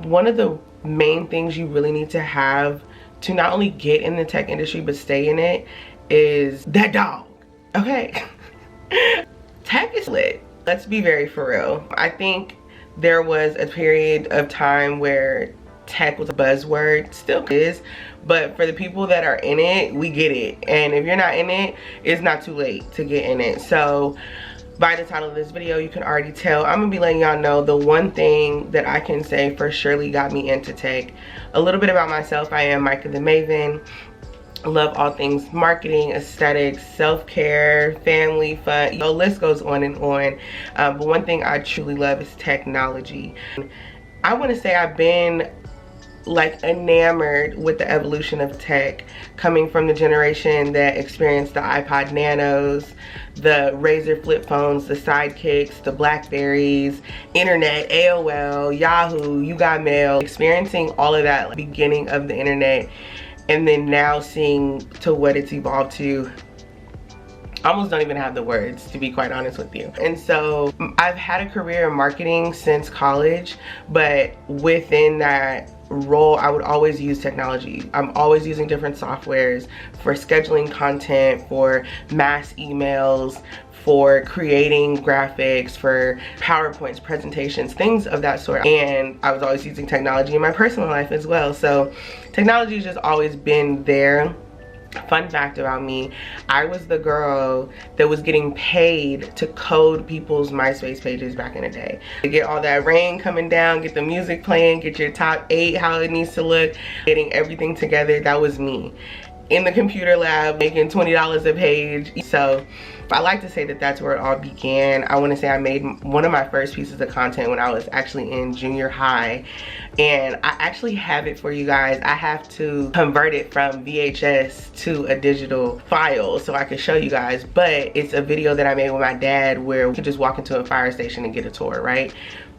one of the main things you really need to have to not only get in the tech industry but stay in it is that dog, okay? Tech is lit. Let's be very for real. I think there was a period of time where tech was a buzzword, still is, but for the people that are in it, we get it. And if you're not in it, it's not too late to get in it. So by the title of this video, you can already tell I'm gonna be letting y'all know the one thing that I can say for surely got me into tech. A little bit about myself: I am Micah the Maven. Love all things marketing, aesthetics, self-care, family, fun, the list goes on and on. But one thing I truly love is technology. I want to say I've been like enamored with the evolution of tech, coming from the generation that experienced the iPod Nanos, the Razr flip phones, the Sidekicks, the Blackberries, internet, AOL, Yahoo, You Got Mail, experiencing all of that, like, beginning of the internet, and then now seeing to what it's evolved to. I almost don't even have the words, to be quite honest with you. And so I've had a career in marketing since college, but within that role I would always use technology. I'm always using different softwares for scheduling content, for mass emails, for creating graphics, for PowerPoints, presentations, things of that sort. And I was always using technology in my personal life as well. So technology has just always been there. Fun fact about me, I was the girl that was getting paid to code people's MySpace pages back in the day. To get all that rain coming down, get the music playing, get your top 8 how it needs to look, getting everything together, that was me. In the computer lab, making $20 a page. So I like to say that that's where it all began. I want to say I made one of my first pieces of content when I was actually in junior high, and I actually have it for you guys. I have to convert it from VHS to a digital file so I can show you guys, but it's a video that I made with my dad where we could just walk into a fire station and get a tour, right?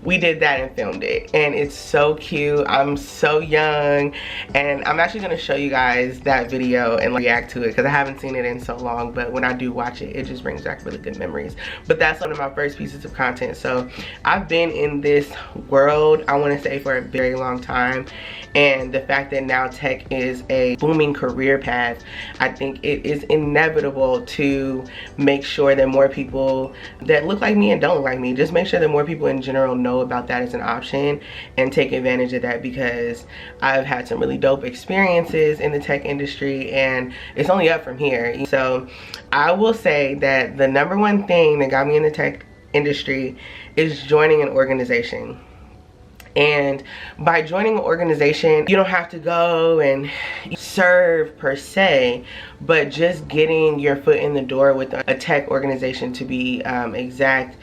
We did that and filmed it, and it's so cute. I'm so young, and I'm actually going to show you guys that video and react to it because I haven't seen it in so long, but when I do watch it, it just brings back really good memories. But that's one of my first pieces of content. So I've been in this world, I want to say, for a very long time, and the fact that now tech is a booming career path, I think it is inevitable to make sure that more people that look like me and don't look like me, just make sure that more people in general know about that as an option and take advantage of that, because I've had some really dope experiences in the tech industry and it's only up from here. So I will say that the number one thing that got me in the tech industry is joining an organization. And by joining an organization, you don't have to go and serve per se, but just getting your foot in the door with a tech organization, to be exact,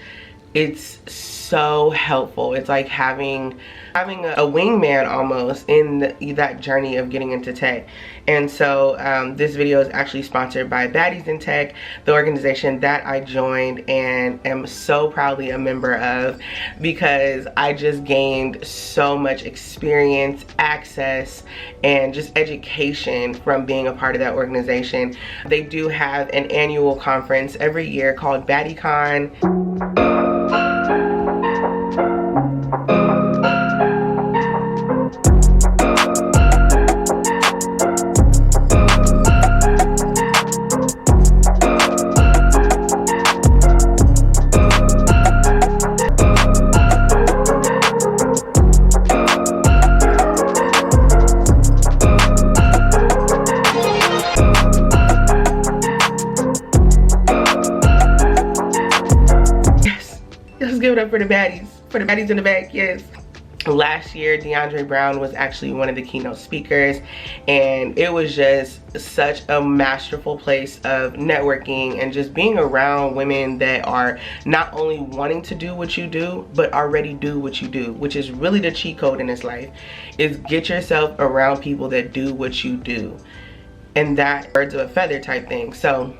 it's so helpful. It's like having a wingman almost in that journey of getting into tech. And so this video is actually sponsored by Baddies in Tech, the organization that I joined and am so proudly a member of, because I just gained so much experience, access, and just education from being a part of that organization. They do have an annual conference every year called BaddieCon. Give it up for the baddies in the back, yes. Last year, DeAndre Brown was actually one of the keynote speakers, and it was just such a masterful place of networking and just being around women that are not only wanting to do what you do, but already do what you do, which is really the cheat code in this life, is get yourself around people that do what you do. And that birds of a feather type thing. So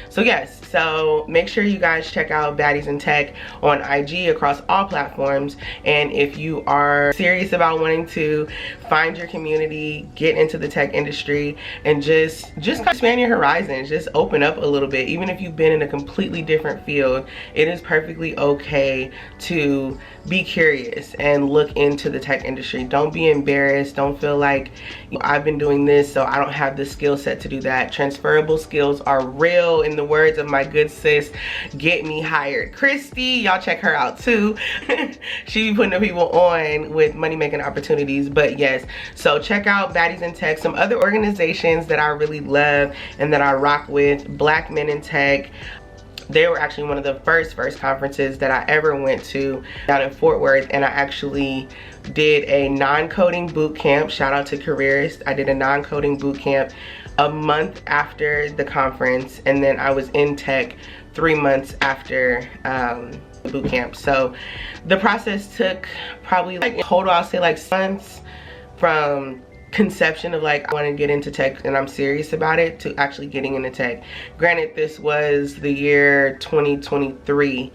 So yes, so make sure you guys check out Baddies in Tech on IG across all platforms. And if you are serious about wanting to find your community, get into the tech industry, and just kind of expand your horizons, just open up a little bit. Even if you've been in a completely different field, it is perfectly okay to be curious and look into the tech industry. Don't be embarrassed. Don't feel like, I've been doing this, so I don't have the skill set to do that. Transferable skills are real. In the words of my good sis, Get Me Hired Christy, y'all check her out too. She be putting the people on with money making opportunities. But yes, so check out Baddies in Tech. Some other organizations that I really love and that I rock with: Black Men in Tech. They were actually one of the first conferences that I ever went to down in Fort Worth, and I actually did a non-coding boot camp. Shout out to Careerist. I did a non-coding boot camp a month after the conference, and then I was in tech 3 months after the boot camp. So the process took probably like total, I'll say like months from conception of like I want to get into tech and I'm serious about it to actually getting into tech. Granted, this was the year 2023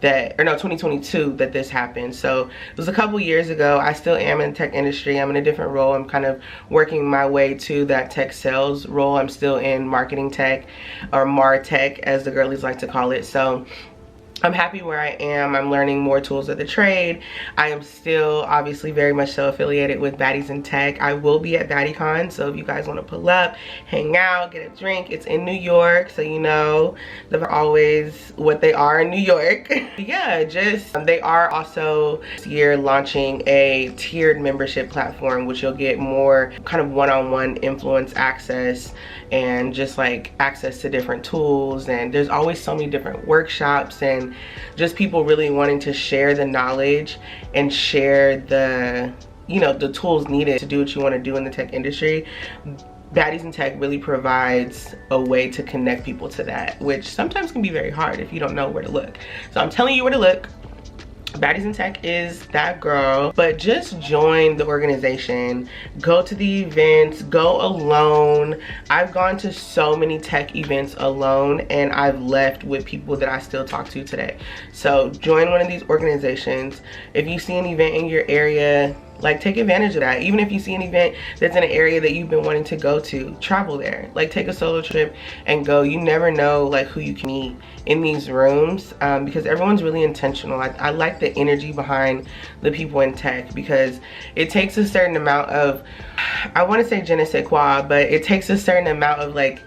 that, or no, 2022 that this happened. So it was a couple years ago. I still am in the tech industry. I'm in a different role. I'm kind of working my way to that tech sales role. I'm still in marketing tech, or Martech as the girlies like to call it. So I'm happy where I am. I'm learning more tools of the trade. I am still obviously very much so affiliated with Baddies in Tech. I will be at BaddieCon, so if you guys want to pull up, hang out, get a drink. It's in New York, so you know they're always what they are in New York. Yeah, just they are also this year launching a tiered membership platform, which you'll get more kind of one-on-one influence access and just like access to different tools. And there's always so many different workshops and just people really wanting to share the knowledge and share the, you know, the tools needed to do what you want to do in the tech industry. Baddies in Tech really provides a way to connect people to that, which sometimes can be very hard if you don't know where to look. So I'm telling you where to look. Baddies in Tech is that girl. But just join the organization, go to the events, go alone. I've gone to so many tech events alone, and I've left with people that I still talk to today. So join one of these organizations. If you see an event in your area, like, take advantage of that. Even if you see an event that's in an area that you've been wanting to go to, travel there. Like, take a solo trip and go. You never know like who you can meet in these rooms, because everyone's really intentional. I like the energy behind the people in tech, because it takes a certain amount of, I want to say je ne sais quoi, but it takes a certain amount of, like,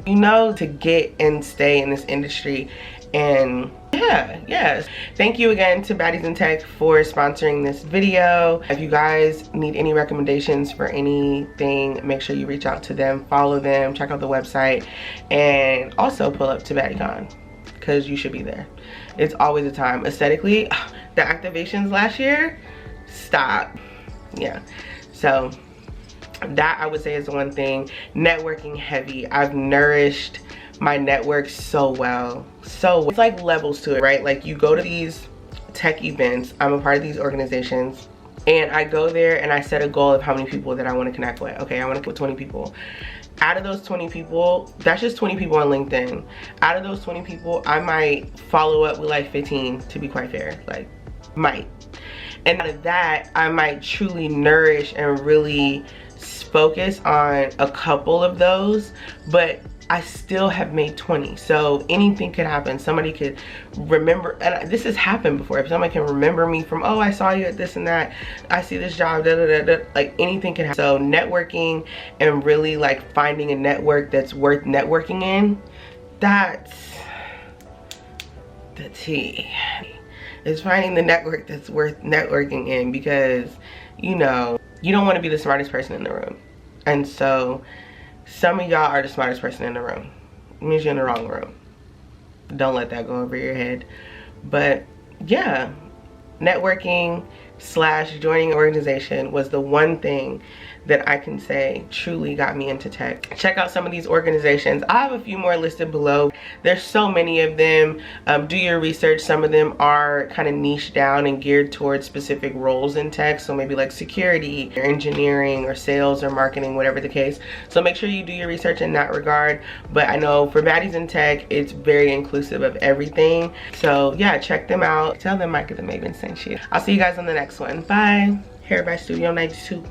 you know, to get and stay in this industry. And yes, thank you again to Baddies in Tech for sponsoring this video. If you guys need any recommendations for anything, make sure you reach out to them, follow them, check out the website, and also pull up to BaddieCon, because you should be there. It's always a time. Aesthetically, the activations last year, stop. Yeah, so that I would say is one thing. Networking heavy. I've nourished my network so well. So it's like levels to it, right? Like, you go to these tech events. I'm a part of these organizations, and I go there and I set a goal of how many people that I want to connect with. Okay, I want to put 20 people. Out of those 20 people, that's just 20 people on LinkedIn. Out of those 20 people, I might follow up with like 15, to be quite fair. Like, might. And out of that, I might truly nourish and really focus on a couple of those, but I still have made 20. So anything could happen. Somebody could remember, and this has happened before. If somebody can remember me from, oh, I saw you at this and that, I see this job, da, da, da, da. Like, anything can happen. So networking and really like finding a network that's worth networking in, that's the tea. Is finding the network that's worth networking in, because, you know, you don't want to be the smartest person in the room. And so some of y'all are the smartest person in the room. It means you're in the wrong room. Don't let that go over your head. But yeah, networking / joining an organization was the one thing that I can say truly got me into tech. Check out some of these organizations. I have a few more listed below. There's so many of them. Do your research. Some of them are kind of niche down and geared towards specific roles in tech, so maybe like security or engineering or sales or marketing, whatever the case. So make sure you do your research in that regard. But I know for Baddies in Tech, it's very inclusive of everything. So yeah, check them out. Tell them Micah the Maven sent you. I'll see you guys on the next one. Bye. Hair by Studio 92.